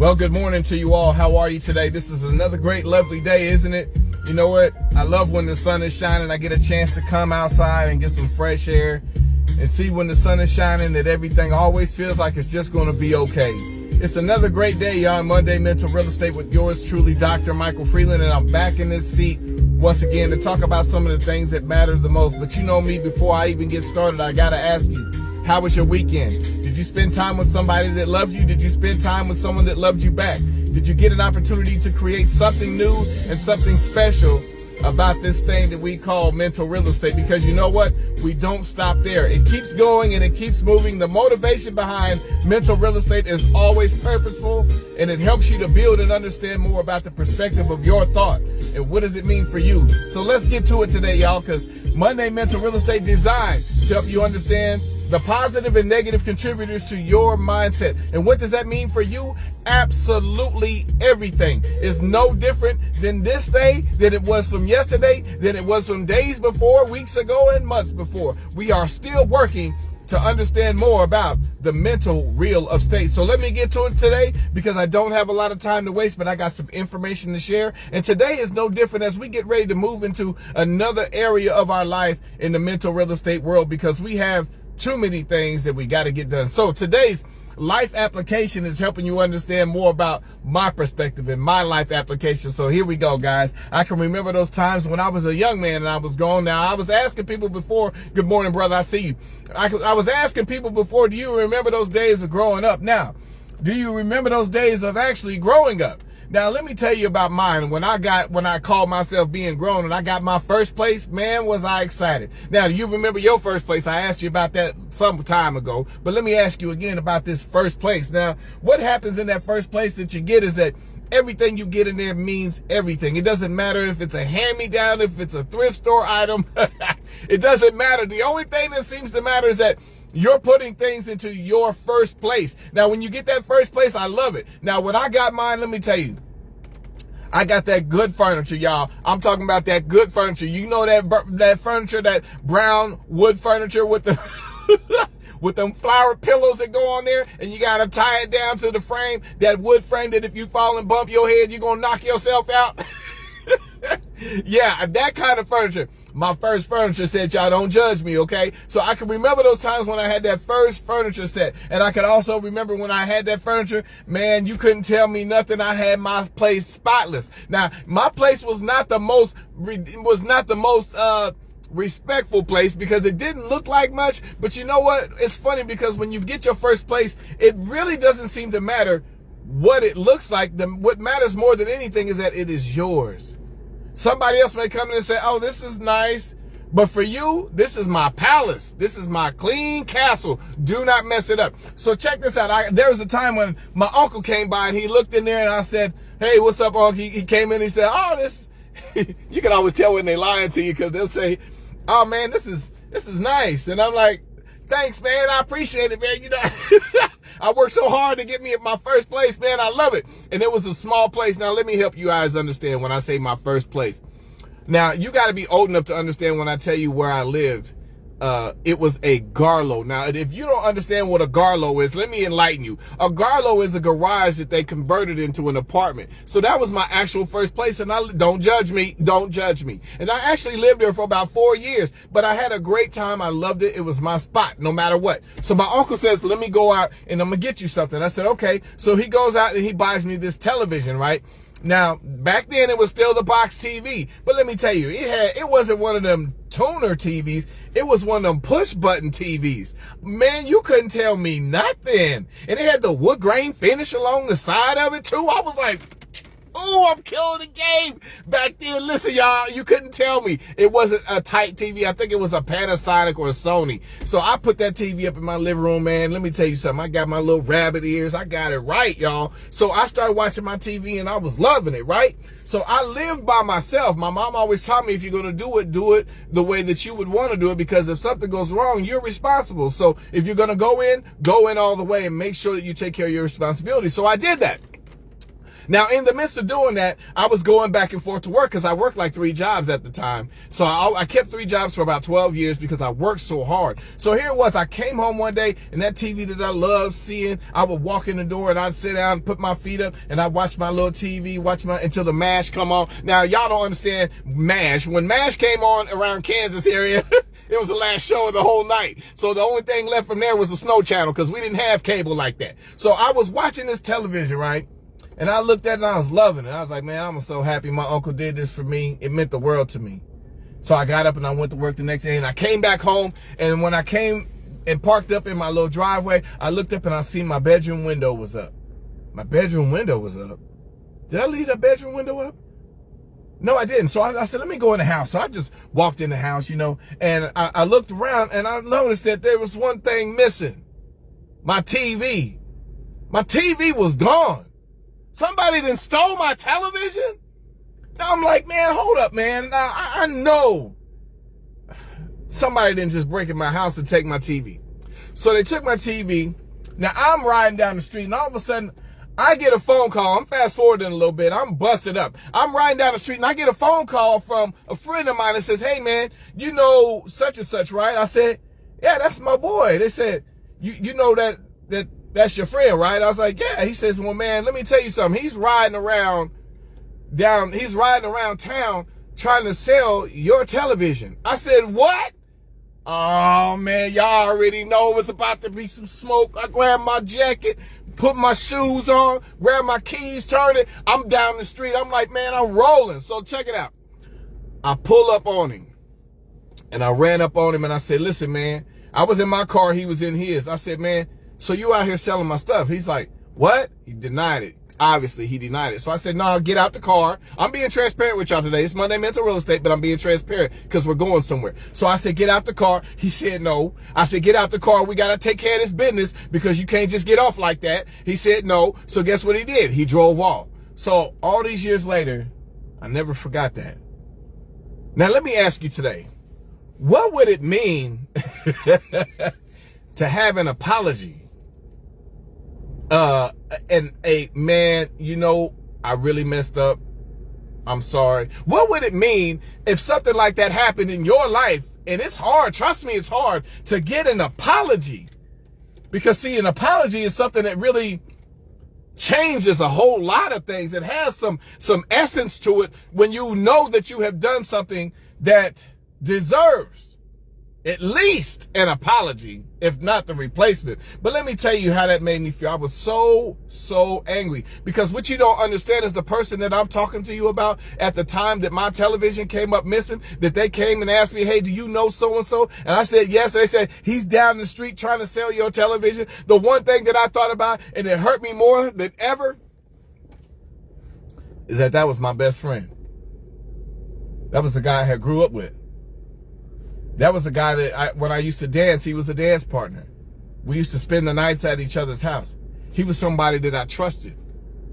Well, good morning to you all. How are you today? This is another great, lovely day, isn't it? You know what? I love when the sun is shining. I get a chance to come outside and get some fresh air and see when the sun is shining that everything always feels like it's just going to be okay. It's another great day, y'all. Monday Mental Real Estate with yours truly, Dr. Michael Freeland, and I'm back in this seat once again to talk about some of the things that matter the most. But you know me, before I even get started, I got to ask you, how was your weekend? Did you spend time with somebody that loved you? Did you spend time with someone that loved you back? Did you get an opportunity to create something new and something special about this thing that we call mental real estate? Because you know what? We don't stop there. It keeps going and it keeps moving. The motivation behind mental real estate is always purposeful, and it helps you to build and understand more about the perspective of your thought and what does it mean for you. So let's get to it today, y'all, because Monday Mental Real Estate designed to help you understand the positive and negative contributors to your mindset. And what does that mean for you? Absolutely everything. It's no different than this day, than it was from yesterday, than it was from days before, weeks ago, and months before. We are still working to understand more about the mental real estate. So let me get to it today because I don't have a lot of time to waste, but I got some information to share. And today is no different as we get ready to move into another area of our life in the mental real estate world, because we have too many things that we got to get done. So today's life application is helping you understand more about my perspective and my life application. So here we go, guys. I can remember those times when I was a young man and I was gone. Now, I was asking people before, good morning, brother, I see you. I was asking people before, do you remember those days of growing up? Now, do you remember those days of actually growing up? Now, let me tell you about mine. When I called myself being grown and I got my first place, man, was I excited. Now, do you remember your first place? I asked you about that some time ago, but let me ask you again about this first place. Now, what happens in that first place that you get is that everything you get in there means everything. It doesn't matter if it's a hand-me-down, if it's a thrift store item. It doesn't matter. The only thing that seems to matter is that you're putting things into your first place. Now, when you get that first place, I love it. Now, when I got mine, let me tell you, I got that good furniture, y'all. I'm talking about that good furniture. You know that furniture, that brown wood furniture with the with them flower pillows that go on there, and you gotta tie it down to the frame, that wood frame that if you fall and bump your head, you're gonna knock yourself out. Yeah, that kind of furniture. My first furniture set, y'all, don't judge me, okay? So I can remember those times when I had that first furniture set. And I can also remember when I had that furniture, man, you couldn't tell me nothing. I had my place spotless. Now, my place was not the most respectful place because it didn't look like much. But you know what? It's funny because when you get your first place, it really doesn't seem to matter what it looks like. What matters more than anything is that it is yours. Somebody else may come in and say, oh, this is nice. But for you, this is my palace. This is my clean castle. Do not mess it up. So check this out. There was a time when my uncle came by and he looked in there and I said, hey, what's up, uncle? He came in and he said, oh, this, you can always tell when they lying to you because they'll say, oh, man, this is nice. And I'm like, thanks, man. I appreciate it, man. You know, I worked so hard to get me at my first place, man. I love it. And it was a small place. Now, let me help you guys understand when I say my first place. Now, you got to be old enough to understand when I tell you where I lived. It was a Garlow. Now, if you don't understand what a Garlow is, let me enlighten you. A Garlow is a garage that they converted into an apartment. So that was my actual first place. And don't judge me. Don't judge me. And I actually lived there for about 4 years. But I had a great time. I loved it. It was my spot, no matter what. So my uncle says, let me go out and I'm going to get you something. I said, okay. So he goes out and he buys me this television, right? Now, back then it was still the box TV, but let me tell you, it wasn't one of them tuner TVs. It was one of them push button TVs. Man, you couldn't tell me nothing. And it had the wood grain finish along the side of it too. I was like, ooh, I'm killing the game. Back then, listen, y'all, you couldn't tell me. It wasn't a tight TV. I think it was a Panasonic or a Sony. So I put that TV up in my living room, man. Let me tell you something. I got my little rabbit ears. I got it right, y'all. So I started watching my TV and I was loving it, right? So I lived by myself. My mom always taught me if you're going to do it the way that you would want to do it, because if something goes wrong, you're responsible. So if you're going to go in all the way and make sure that you take care of your responsibility. So I did that. Now, in the midst of doing that, I was going back and forth to work because I worked like 3 jobs at the time. So I kept 3 jobs for about 12 years because I worked so hard. So here it was. I came home one day, and that TV that I love seeing, I would walk in the door and I'd sit down and put my feet up and I'd watch my little TV, until the MASH come on. Now, y'all don't understand MASH. When MASH came on around Kansas area, it was the last show of the whole night. So the only thing left from there was the Snow Channel because we didn't have cable like that. So I was watching this television, right? And I looked at it and I was loving it. I was like, man, I'm so happy my uncle did this for me. It meant the world to me. So I got up and I went to work the next day and I came back home. And when I came and parked up in my little driveway, I looked up and I seen my bedroom window was up. My bedroom window was up. Did I leave the bedroom window up? No, I didn't. So I said, let me go in the house. So I just walked in the house, and I looked around and I noticed that there was one thing missing. My TV. My TV was gone. Somebody done stole my television? Now I'm like, man, hold up, man. Now I know somebody didn't just break in my house and take my TV. So they took my TV. Now I'm riding down the street and all of a sudden I get a phone call. I'm fast forwarding a little bit. I'm busted up. I'm riding down the street and I get a phone call from a friend of mine that says, hey man, you know such and such, right? I said, yeah, that's my boy. They said, you know that's your friend, right? I was like, yeah. He says, well, man, let me tell you something. He's riding around town trying to sell your television. I said, what? Oh, man, y'all already know it's about to be some smoke. I grabbed my jacket, put my shoes on, grabbed my keys, turned it. I'm down the street. I'm like, man, I'm rolling. So check it out. I pull up on him, and I ran up on him, and I said, listen, man, I was in my car. He was in his. I said, man, so you out here selling my stuff? He's like, what? He denied it. Obviously, he denied it. So I said, no, get out the car. I'm being transparent with y'all today. It's Monday Mental Real Estate, but I'm being transparent because we're going somewhere. So I said, get out the car. He said, no. I said, get out the car. We got to take care of this business because you can't just get off like that. He said, no. So guess what he did? He drove off. So all these years later, I never forgot that. Now, let me ask you today, what would it mean to have an apology? And a man, I really messed up. I'm sorry. What would it mean if something like that happened in your life? And it's hard. Trust me, it's hard to get an apology. Because see, an apology is something that really changes a whole lot of things. It has some essence to it when you know that you have done something that deserves at least an apology, if not the replacement. But let me tell you how that made me feel. I was so angry because what you don't understand is the person that I'm talking to you about at the time that my television came up missing, that they came and asked me, hey, do you know so-and-so? And I said, yes. They said, he's down the street trying to sell your television. The one thing that I thought about, and it hurt me more than ever, is that was my best friend. That was the guy I had grew up with. That was the guy that when I used to dance, he was a dance partner. We used to spend the nights at each other's house. He was somebody that I trusted.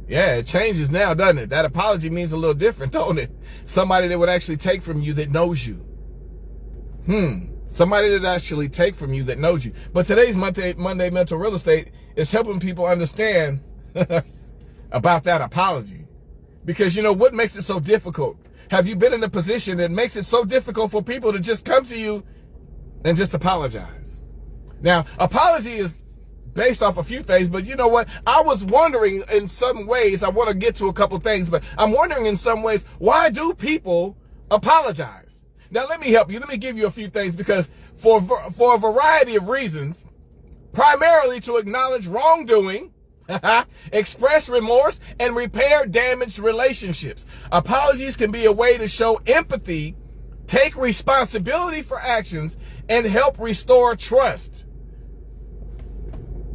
Yeah, it changes now, doesn't it? That apology means a little different, don't it? Somebody that would actually take from you that knows you. Somebody that actually take from you that knows you. But today's Monday Mental Real Estate is helping people understand about that apology. Because what makes it so difficult? Have you been in a position that makes it so difficult for people to just come to you and just apologize? Now, apology is based off a few things, but you know what? I was wondering in some ways, I want to get to a couple things, but I'm wondering in some ways, why do people apologize? Now, let me help you. Let me give you a few things because for a variety of reasons, primarily to acknowledge wrongdoing, express remorse, and repair damaged relationships. Apologies can be a way to show empathy, take responsibility for actions, and help restore trust.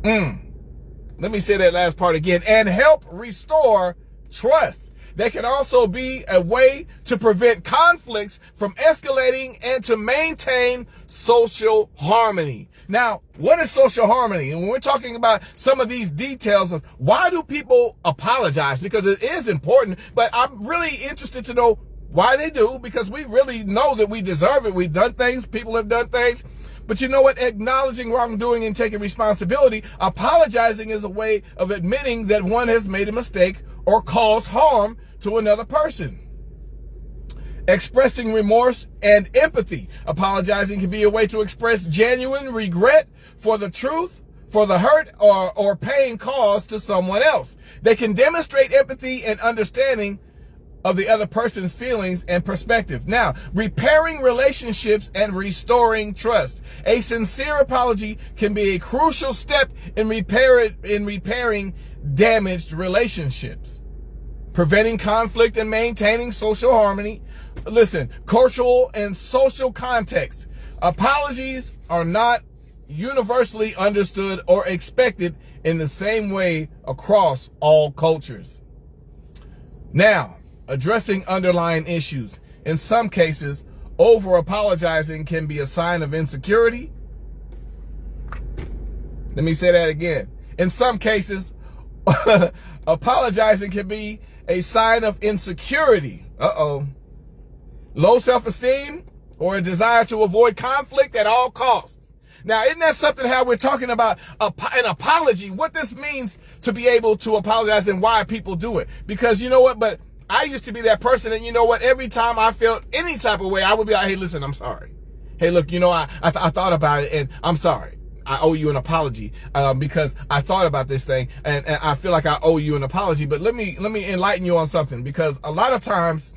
Let me say that last part again. And help restore trust. They can also be a way to prevent conflicts from escalating and to maintain social harmony. Now, what is social harmony? And when we're talking about some of these details of why do people apologize, because it is important, but I'm really interested to know why they do, because we really know that we deserve it. We've done things, people have done things, But you know what? Acknowledging wrongdoing and taking responsibility, apologizing is a way of admitting that one has made a mistake or caused harm to another person. Expressing remorse and empathy. Apologizing can be a way to express genuine regret for the truth, for the hurt or pain caused to someone else. They can demonstrate empathy and understanding of the other person's feelings and perspective. Now, repairing relationships and restoring trust. A sincere apology can be a crucial step in repairing damaged relationships, preventing conflict and maintaining social harmony. Listen, cultural and social context. Apologies are not universally understood or expected in the same way across all cultures. Now, addressing underlying issues. In some cases, over-apologizing can be a sign of insecurity. Let me say that again. In some cases, apologizing can be a sign of insecurity. Low self-esteem, or a desire to avoid conflict at all costs. Now, isn't that something how we're talking about an apology, what this means to be able to apologize and why people do it? Because you know what, but I used to be that person, and you know what, every time I felt any type of way, I would be like, hey, listen, I'm sorry. Hey, look, you know, I thought about it, and I'm sorry. I owe you an apology because I thought about this thing, and I feel like I owe you an apology. But let me enlighten you on something, because a lot of times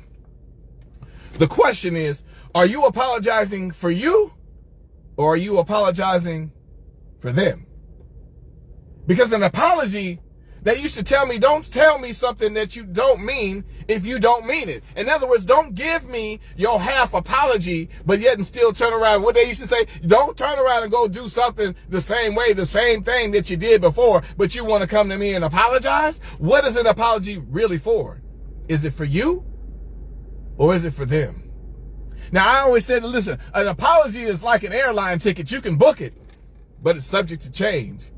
the question is, are you apologizing for you, or are you apologizing for them? Because an apology, that used to tell me, don't tell me something that you don't mean if you don't mean it. In other words, don't give me your half apology, but yet and still turn around. What they used to say, don't turn around and go do something the same way, the same thing that you did before, but you want to come to me and apologize? What is an apology really for? Is it for you, or is it for them? Now, I always said, listen, an apology is like an airline ticket. You can book it, but it's subject to change.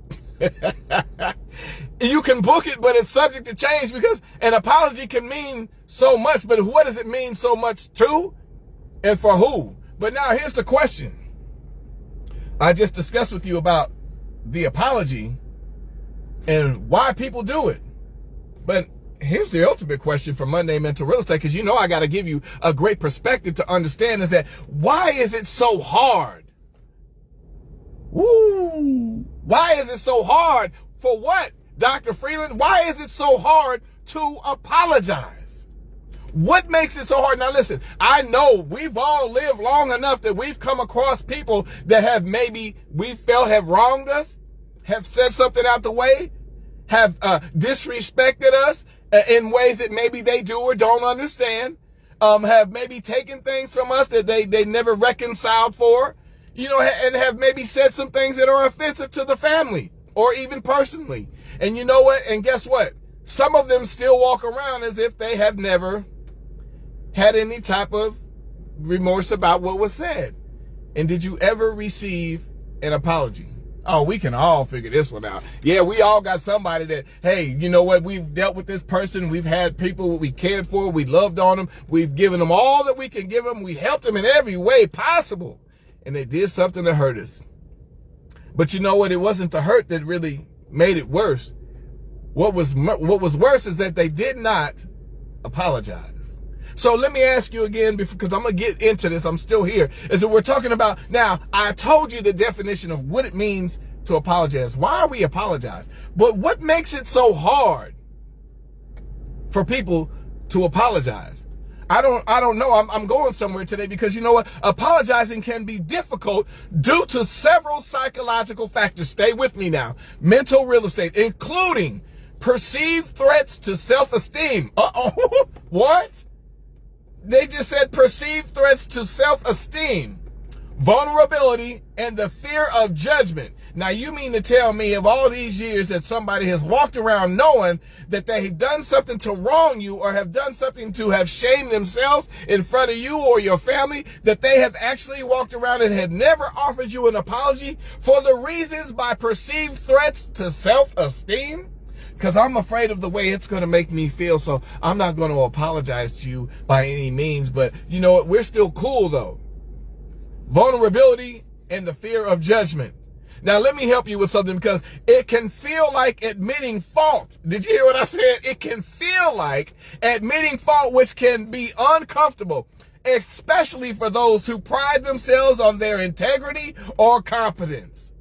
You can book it, but it's subject to change, because an apology can mean so much, but what does it mean so much to and for who? But now here's the question. I just discussed with you about the apology and why people do it. But here's the ultimate question for Monday Mental Real Estate, because you know I got to give you a great perspective to understand, is that why is it so hard? Woo! Why is it so hard? For what, Dr. Freeland? Why is it so hard to apologize? What makes it so hard? Now listen, I know we've all lived long enough that we've come across people that have maybe we felt have wronged us, have said something out the way, have disrespected us in ways that maybe they do or don't understand, have maybe taken things from us that they never reconciled for, you know, and have maybe said some things that are offensive to the family or even personally. And you know what? And guess what? Some of them still walk around as if they have never had any type of remorse about what was said. And did you ever receive an apology? Oh, we can all figure this one out. Yeah, we all got somebody that, hey, you know what? We've dealt with this person. We've had people we cared for. We loved on them. We've given them all that we can give them. We helped them in every way possible. And they did something to hurt us. But you know what? It wasn't the hurt that really made it worse. What was worse is that they did not apologize. So let me ask you again, because I'm going to get into this. I'm still here. Is that we're talking about, now, I told you the definition of what it means to apologize. Why we apologize? But what makes it so hard for people to apologize? I don't know. I'm going somewhere today, because you know what? Apologizing can be difficult due to several psychological factors. Stay with me now. Mental real estate, including perceived threats to self-esteem. What? They just said perceived threats to self-esteem, vulnerability, and the fear of judgment. Now, you mean to tell me of all these years that somebody has walked around knowing that they've done something to wrong you, or have done something to have shamed themselves in front of you or your family, that they have actually walked around and had never offered you an apology for the reasons by perceived threats to self-esteem? Because I'm afraid of the way it's going to make me feel, so I'm not going to apologize to you by any means. But you know what? We're still cool, though. Vulnerability and the fear of judgment. Now, let me help you with something, because it can feel like admitting fault. Did you hear what I said? It can feel like admitting fault, which can be uncomfortable, especially for those who pride themselves on their integrity or competence.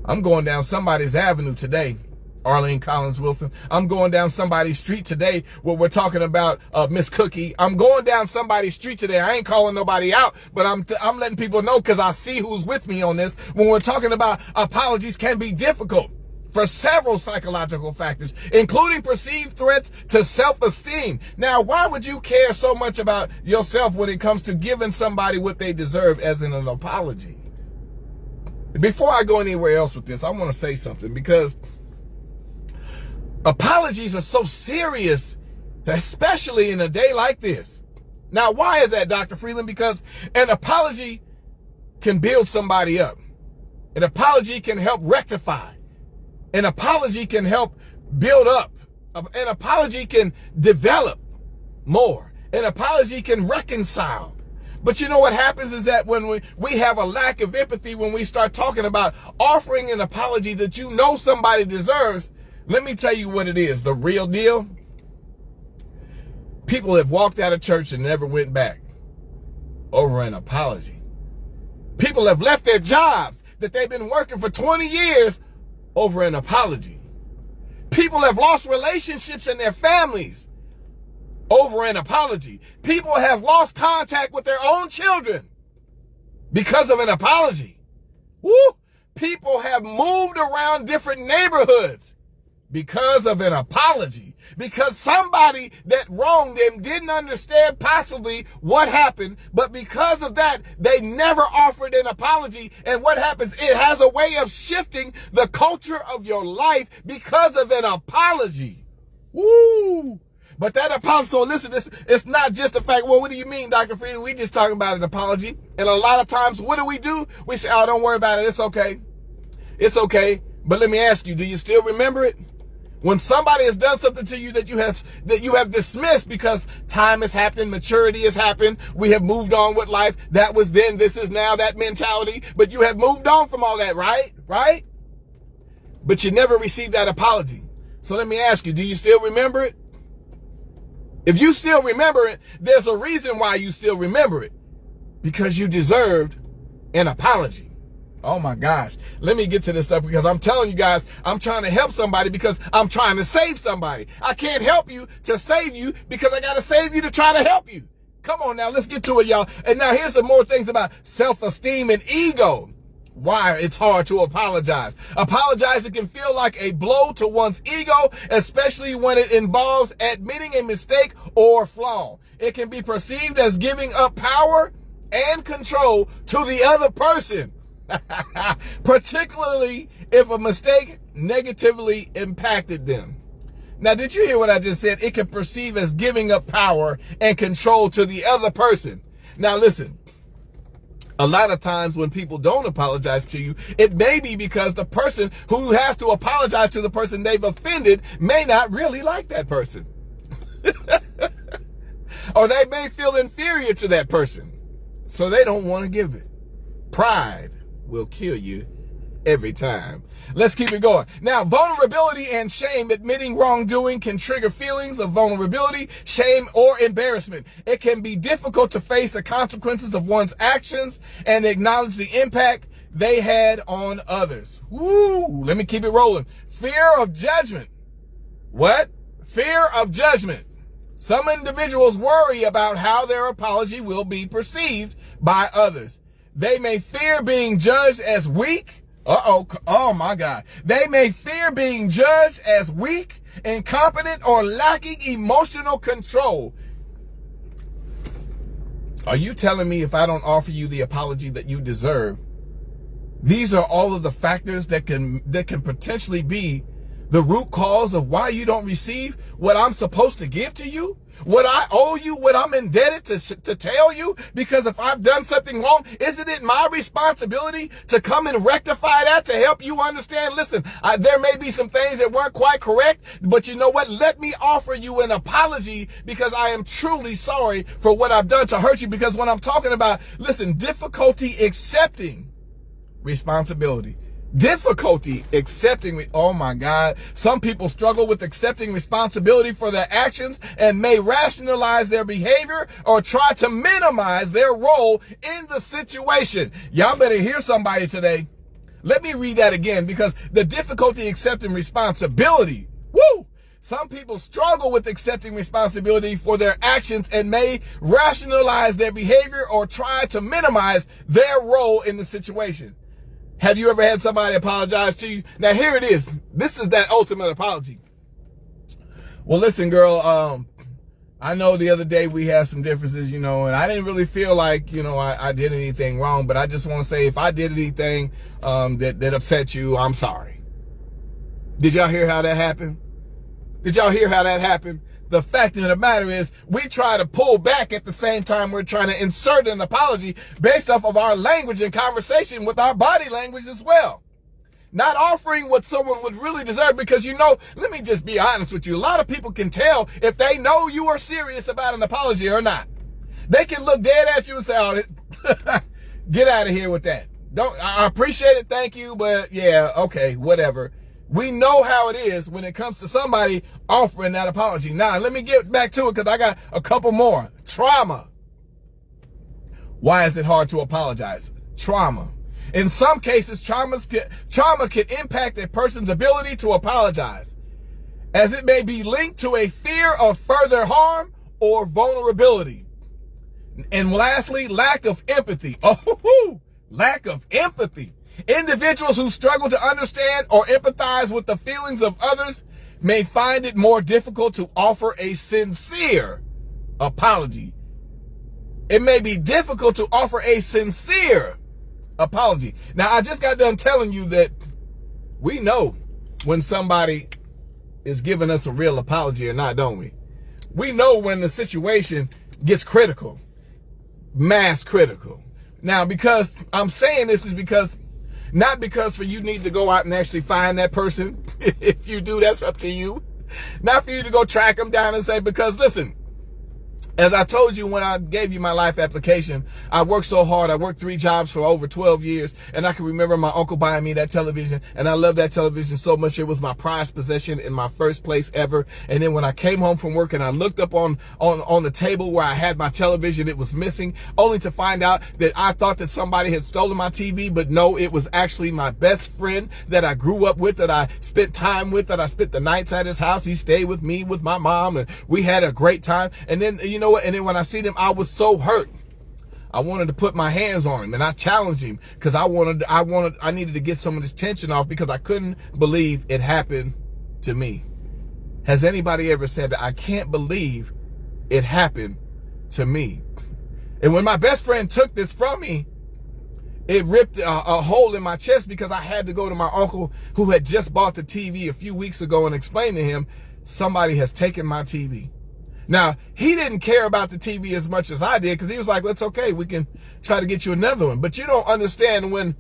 I'm going down somebody's avenue today, Arlene Collins Wilson. I'm going down somebody's street today where we're talking about Miss Cookie. I'm going down somebody's street today. I ain't calling nobody out, but I'm letting people know, because I see who's with me on this. When we're talking about apologies can be difficult for several psychological factors, including perceived threats to self-esteem. Now, why would you care so much about yourself when it comes to giving somebody what they deserve, as in an apology? Before I go anywhere else with this, I want to say something, because apologies are so serious, especially in a day like this. Now, why is that, Dr. Freeland? Because an apology can build somebody up. An apology can help rectify. An apology can help build up. An apology can develop more. An apology can reconcile. But you know what happens is that when we have a lack of empathy, when we start talking about offering an apology that you know somebody deserves, let me tell you what it is, the real deal. People have walked out of church and never went back over an apology. People have left their jobs that they've been working for 20 years over an apology. People have lost relationships in their families over an apology. People have lost contact with their own children because of an apology. Woo! People have moved around different neighborhoods because of an apology. Because somebody that wronged them didn't understand possibly what happened, but because of that, they never offered an apology. And what happens? It has a way of shifting the culture of your life because of an apology. Woo! But that apology, so listen, it's not just the fact, well, what do you mean, Dr. Freeland? We just talking about an apology. And a lot of times, what do? We say, oh, don't worry about it. It's okay. It's okay. But let me ask you, do you still remember it? When somebody has done something to you that you have dismissed because time has happened, maturity has happened, we have moved on with life. That was then, this is now, that mentality. But you have moved on from all that, right? Right? But you never received that apology. So let me ask you, do you still remember it? If you still remember it, there's a reason why you still remember it. Because you deserved an apology. Oh my gosh. Let me get to this stuff, because I'm telling you guys, I'm trying to help somebody because I'm trying to save somebody. I can't help you to save you because I got to save you to try to help you. Come on now, let's get to it, y'all. And now here's some more things about self-esteem and ego. Why it's hard to apologize. Apologizing can feel like a blow to one's ego, especially when it involves admitting a mistake or flaw. It can be perceived as giving up power and control to the other person, particularly if a mistake negatively impacted them. Now, did you hear what I just said? It can perceive as giving up power and control to the other person. Now, listen. A lot of times when people don't apologize to you, it may be because the person who has to apologize to the person they've offended may not really like that person. Or they may feel inferior to that person, so they don't want to give it. Pride will kill you every time. Let's keep it going. Now, vulnerability and shame. Admitting wrongdoing can trigger feelings of vulnerability, shame, or embarrassment. It can be difficult to face the consequences of one's actions and acknowledge the impact they had on others. Woo! Let me keep it rolling. Fear of judgment. What? Fear of judgment. Some individuals worry about how their apology will be perceived by others. They may fear being judged as weak. Oh my God. They may fear being judged as weak, incompetent, or lacking emotional control. Are you telling me if I don't offer you the apology that you deserve, these are all of the factors that can potentially be the root cause of why you don't receive what I'm supposed to give to you? Would I owe you what I'm indebted to tell you? Because if I've done something wrong, isn't it my responsibility to come and rectify that, to help you understand? Listen, there may be some things that weren't quite correct, but you know what? Let me offer you an apology, because I am truly sorry for what I've done to hurt you. Because when I'm talking about, listen, difficulty accepting responsibility. Difficulty accepting, oh my God, some people struggle with accepting responsibility for their actions and may rationalize their behavior or try to minimize their role in the situation. Y'all better hear somebody today. Let me read that again, because the difficulty accepting responsibility, woo! Some people struggle with accepting responsibility for their actions and may rationalize their behavior or try to minimize their role in the situation. Have you ever had somebody apologize to you? Now here it is. This is that ultimate apology. Well, listen, girl, I know the other day we had some differences, and I didn't really feel like, I did anything wrong, but I just want to say, if I did anything that upset you, I'm sorry. Did y'all hear how that happened? Did y'all hear how that happened? The fact of the matter is, we try to pull back at the same time we're trying to insert an apology based off of our language and conversation with our body language as well. Not offering what someone would really deserve, because let me just be honest with you. A lot of people can tell if they know you are serious about an apology or not. They can look dead at you and say, oh, get out of here with that. I appreciate it, thank you, but yeah, okay, whatever. We know how it is when it comes to somebody offering that apology. Now, let me get back to it, because I got a couple more. Trauma. Why is it hard to apologize? Trauma. In some cases, trauma can impact a person's ability to apologize, as it may be linked to a fear of further harm or vulnerability. And lastly, lack of empathy. Oh, lack of empathy. Individuals who struggle to understand or empathize with the feelings of others may find it more difficult to offer a sincere apology. It may be difficult to offer a sincere apology. Now, I just got done telling you that we know when somebody is giving us a real apology or not, don't we? We know when the situation gets critical, mass critical. Now, because I'm saying this is because, not because for you need to go out and actually find that person. If you do, that's up to you. Not for you to go track them down and say, because listen, as I told you when I gave you my life application, I worked so hard. I worked 3 jobs for over 12 years. And I can remember my uncle buying me that television. And I love that television so much. It was my prized possession in my first place ever. And then when I came home from work and I looked up on the table where I had my television, it was missing, only to find out that I thought that somebody had stolen my TV. But no, it was actually my best friend that I grew up with, that I spent time with, that I spent the nights at his house. He stayed with me, with my mom, and we had a great time. And then, and then when I see them, I was so hurt. I wanted to put my hands on him, and I challenged him, because I needed to get some of this tension off, because I couldn't believe it happened to me. Has anybody ever said that? I can't believe it happened to me. And when my best friend took this from me, it ripped a hole in my chest, because I had to go to my uncle, who had just bought the TV a few weeks ago, and explain to him, somebody has taken my TV. Now, he didn't care about the TV as much as I did, because he was like, well, it's okay, we can try to get you another one. But you don't understand, when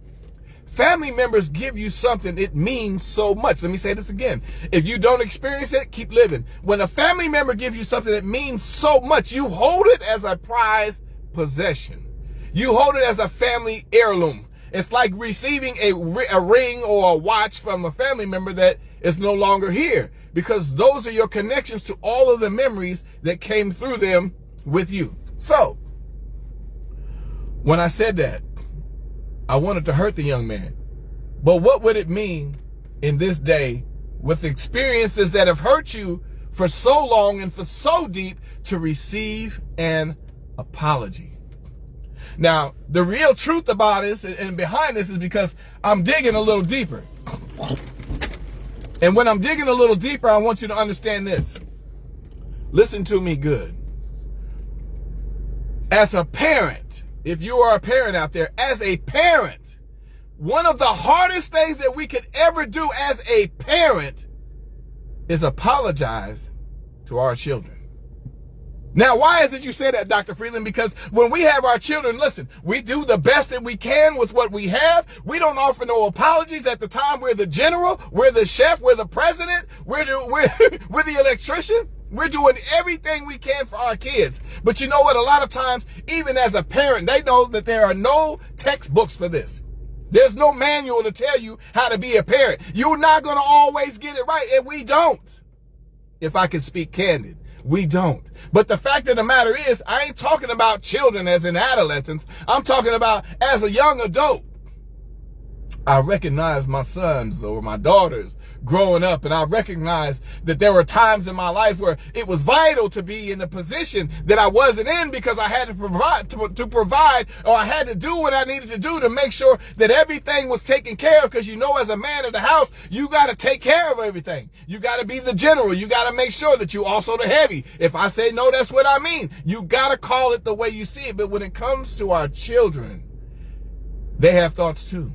family members give you something, it means so much. Let me say this again. If you don't experience it, keep living. When a family member gives you something that means so much, you hold it as a prized possession. You hold it as a family heirloom. It's like receiving a ring or a watch from a family member that is no longer here, because those are your connections to all of the memories that came through them with you. So, when I said that, I wanted to hurt the young man. But what would it mean in this day, with experiences that have hurt you for so long and for so deep, to receive an apology? Now, the real truth about this and behind this is because I'm digging a little deeper. And when I'm digging a little deeper, I want you to understand this. Listen to me good. As a parent, if you are a parent out there, as a parent, one of the hardest things that we could ever do as a parent is apologize to our children. Now, why is it you say that, Dr. Freeland? Because when we have our children, listen, we do the best that we can with what we have. We don't offer no apologies at the time. We're the general, we're the chef, we're the president, we're the electrician. We're doing everything we can for our kids. But you know what? A lot of times, even as a parent, they know that there are no textbooks for this. There's no manual to tell you how to be a parent. You're not going to always get it right, and we don't. If I can speak candid. We don't. But the fact of the matter is, I ain't talking about children as in adolescents. I'm talking about as a young adult. I recognize my sons or my daughters growing up, and I recognize that there were times in my life where it was vital to be in the position that I wasn't in because I had to provide, or I had to do what I needed to do to make sure that everything was taken care of. Because you know, as a man of the house, you got to take care of everything. You got to be the general. You got to make sure that you also the heavy. If I say no, that's what I mean. You got to call it the way you see it. But when it comes to our children, they have thoughts too.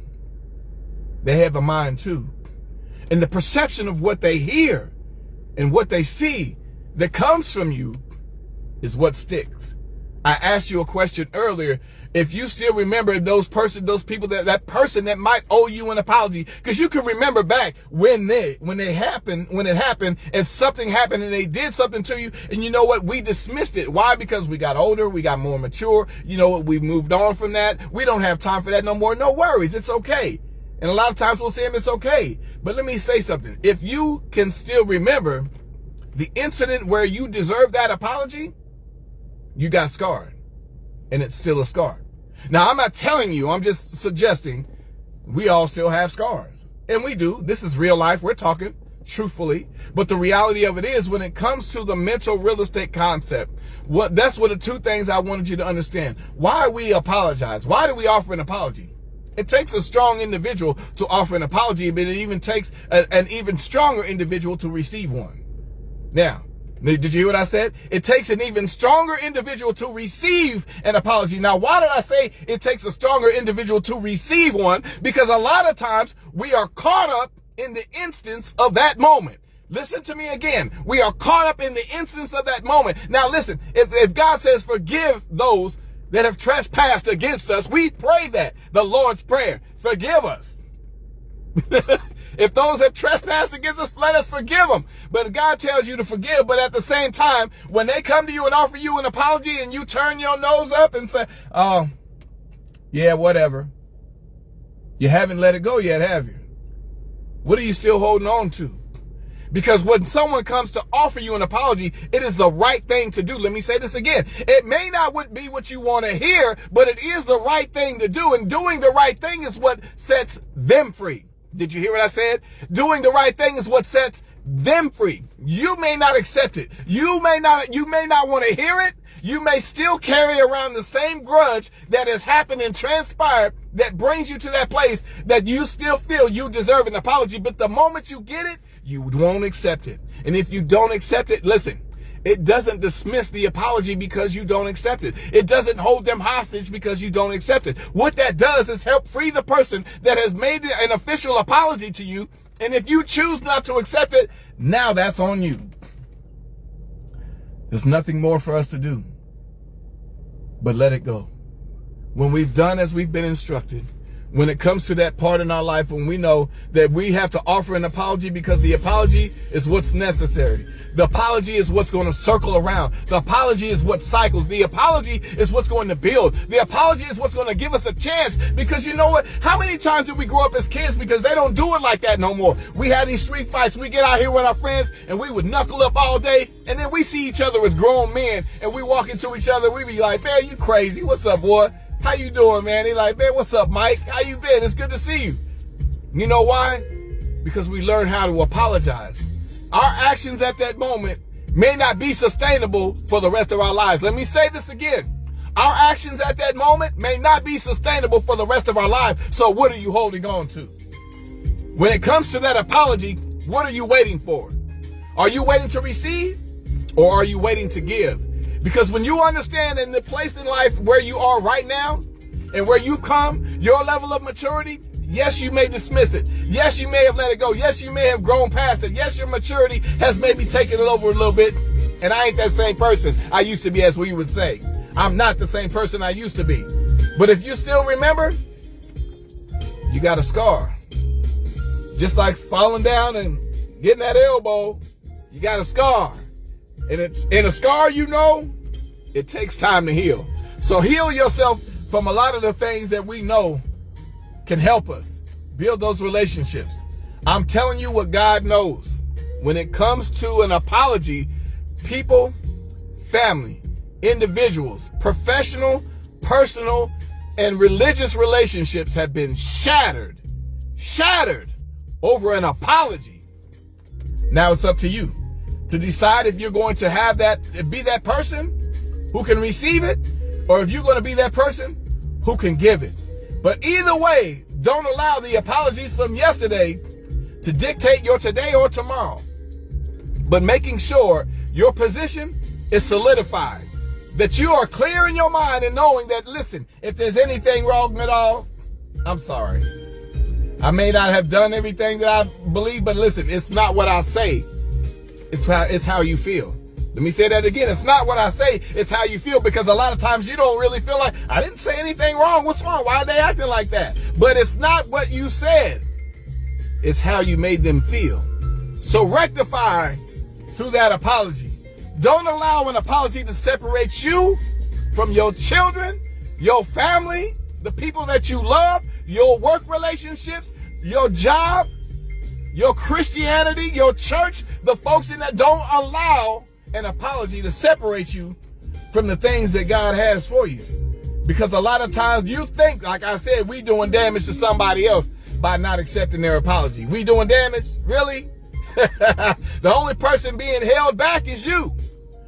They have a mind too. And the perception of what they hear and what they see that comes from you is what sticks. I asked you a question earlier. If you still remember those people that person that might owe you an apology, because you can remember back when it happened, and something happened and they did something to you, and you know what? We dismissed it. Why? Because we got older, we got more mature. You know what? We moved on from that. We don't have time for that no more. No worries. It's okay. And a lot of times we'll say it's okay. But let me say something. If you can still remember the incident where you deserved that apology, you got scarred. And it's still a scar. Now, I'm not telling you, I'm just suggesting we all still have scars. And we do. This is real life. We're talking truthfully. But the reality of it is, when it comes to the mental real estate concept, that's what the two things I wanted you to understand. Why we apologize. Why do we offer an apology? It takes a strong individual to offer an apology, but it even takes an even stronger individual to receive one. Now, did you hear what I said? It takes an even stronger individual to receive an apology. Now, why did I say it takes a stronger individual to receive one? Because a lot of times we are caught up in the instance of that moment. Listen to me again. We are caught up in the instance of that moment. Now, listen, if God says forgive those that have trespassed against us, we pray that, the Lord's Prayer, forgive us. If those have trespassed against us, let us forgive them. But God tells you to forgive, but at the same time, when they come to you and offer you an apology and you turn your nose up and say, oh, yeah, whatever. You haven't let it go yet, have you? What are you still holding on to? Because when someone comes to offer you an apology, it is the right thing to do. Let me say this again. It may not be what you want to hear, but it is the right thing to do. And doing the right thing is what sets them free. Did you hear what I said? Doing the right thing is what sets them free. You may not accept it. You may not want to hear it. You may still carry around the same grudge that has happened and transpired that brings you to that place that you still feel you deserve an apology. But the moment you get it, you won't accept it. And if you don't accept it, listen, it doesn't dismiss the apology because you don't accept it. It doesn't hold them hostage because you don't accept it. What that does is help free the person that has made an official apology to you. And if you choose not to accept it, now that's on you. There's nothing more for us to do but let it go. When we've done as we've been instructed, when it comes to that part in our life when we know that we have to offer an apology because the apology is what's necessary. The apology is what's going to circle around. The apology is what cycles. The apology is what's going to build. The apology is what's going to give us a chance. Because you know what? How many times did we grow up as kids because they don't do it like that no more? We had these street fights. We get out here with our friends and we would knuckle up all day. And then we see each other as grown men and we walk into each other. We be like, man, you crazy. What's up, boy? How you doing, man? They like, man, what's up, Mike? How you been? It's good to see you. You know why? Because we learned how to apologize. Our actions at that moment may not be sustainable for the rest of our lives. Let me say this again. Our actions at that moment may not be sustainable for the rest of our lives. So what are you holding on to? When it comes to that apology, what are you waiting for? Are you waiting to receive or are you waiting to give? Because when you understand in the place in life where you are right now and where you come, your level of maturity, yes, you may dismiss it. Yes, you may have let it go. Yes, you may have grown past it. Yes, your maturity has maybe taken it over a little bit. And I ain't that same person I used to be, as we would say. I'm not the same person I used to be. But if you still remember, you got a scar. Just like falling down and getting that elbow, you got a scar. And a scar, it takes time to heal. So heal yourself from a lot of the things that we know can help us build those relationships. I'm telling you what God knows. When it comes to an apology, people, family, individuals, professional, personal, and religious relationships have been shattered over an apology. Now it's up to you to decide if you're going to have be that person who can receive it, or if you're going to be that person who can give it. But either way, don't allow the apologies from yesterday to dictate your today or tomorrow. But making sure your position is solidified, that you are clear in your mind and knowing that, listen, if there's anything wrong at all, I'm sorry. I may not have done everything that I believe, but listen, it's not what I say. It's how you feel. Let me say that again. It's not what I say, it's how you feel, because a lot of times you don't really feel like, I didn't say anything wrong. What's wrong? Why are they acting like that? But it's not what you said. It's how you made them feel. So rectify through that apology. Don't allow an apology to separate you from your children, your family, the people that you love, your work relationships, your job, your Christianity, your church, the folks in that. Don't allow an apology to separate you from the things that God has for you. Because a lot of times you think, like I said, we doing damage to somebody else by not accepting their apology. We doing damage? Really? The only person being held back is you.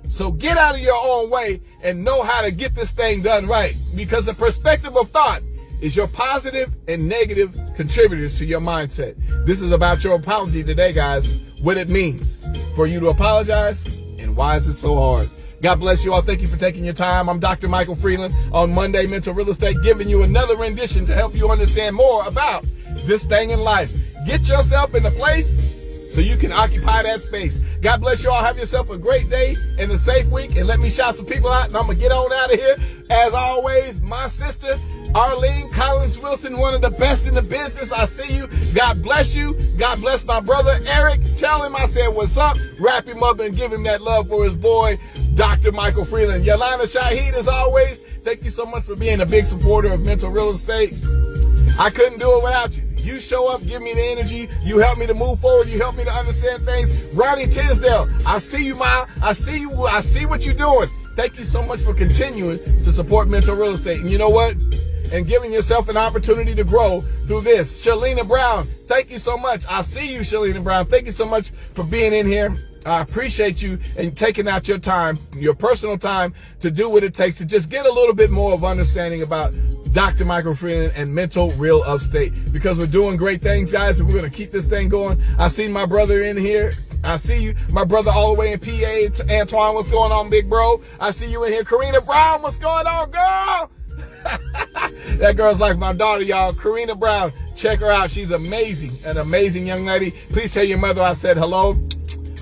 So get out of your own way and know how to get this thing done right. Because the perspective of thought is your positive and negative contributors to your mindset. This is about your apology today, guys. What it means for you to apologize and why is it so hard. God bless you all. Thank you for taking your time. I'm Dr. Michael Freeland on Monday Mental Real Estate, giving you another rendition to help you understand more about this thing in life. Get yourself in a place so you can occupy that space. God bless you all. Have yourself a great day and a safe week. And let me shout some people out, and I'm going to get on out of here. As always, my sister, Arlene Collins Wilson, one of the best in the business. I see you. God bless you. God bless my brother, Eric. Tell him I said what's up. Wrap him up and give him that love for his boy, Dr. Michael Freeland. Yolanda Shahid, as always, thank you so much for being a big supporter of Mental Real Estate. I couldn't do it without you. You show up, give me the energy. You help me to move forward. You help me to understand things. Ronnie Tisdale, I see you, Ma. I see you. I see what you're doing. Thank you so much for continuing to support Mental Real Estate. And you know what? And giving yourself an opportunity to grow through this. Shalina Brown, thank you so much. I see you, Shalina Brown. Thank you so much for being in here. I appreciate you and taking out your time, your personal time, to do what it takes to just get a little bit more of understanding about Dr. Michael Freeland and Mental Real Estate, because we're doing great things, guys, and we're going to keep this thing going. I see my brother in here. I see you, my brother all the way in PA. Antoine, what's going on, big bro? I see you in here. Karina Brown, what's going on, girl? That girl's like my daughter, y'all. Karina Brown, check her out. She's amazing, an amazing young lady. Please tell your mother I said hello.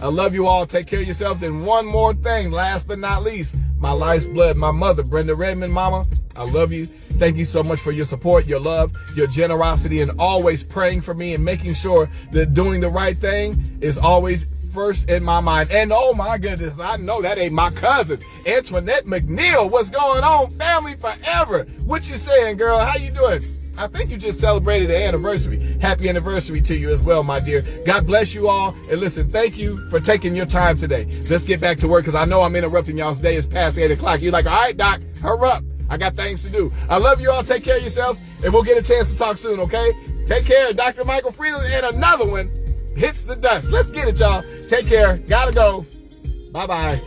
I love you all. Take care of yourselves. And one more thing, last but not least, my life's blood, my mother, Brenda Redmond, mama, I love you. Thank you so much for your support, your love, your generosity, and always praying for me and making sure that doing the right thing is always first in my mind. And oh my goodness, I know that ain't my cousin, Antoinette McNeil. What's going on, family forever? What you saying, girl? How you doing? I think you just celebrated an anniversary. Happy anniversary to you as well, my dear. God bless you all. And listen, thank you for taking your time today. Let's get back to work, because I know I'm interrupting y'all's day. It's past 8 o'clock. You're like, all right, Doc, hurry up. I got things to do. I love you all. Take care of yourselves, and we'll get a chance to talk soon, okay? Take care. Dr. Michael Freeland, and another one hits the dust. Let's get it, y'all. Take care. Gotta go. Bye-bye.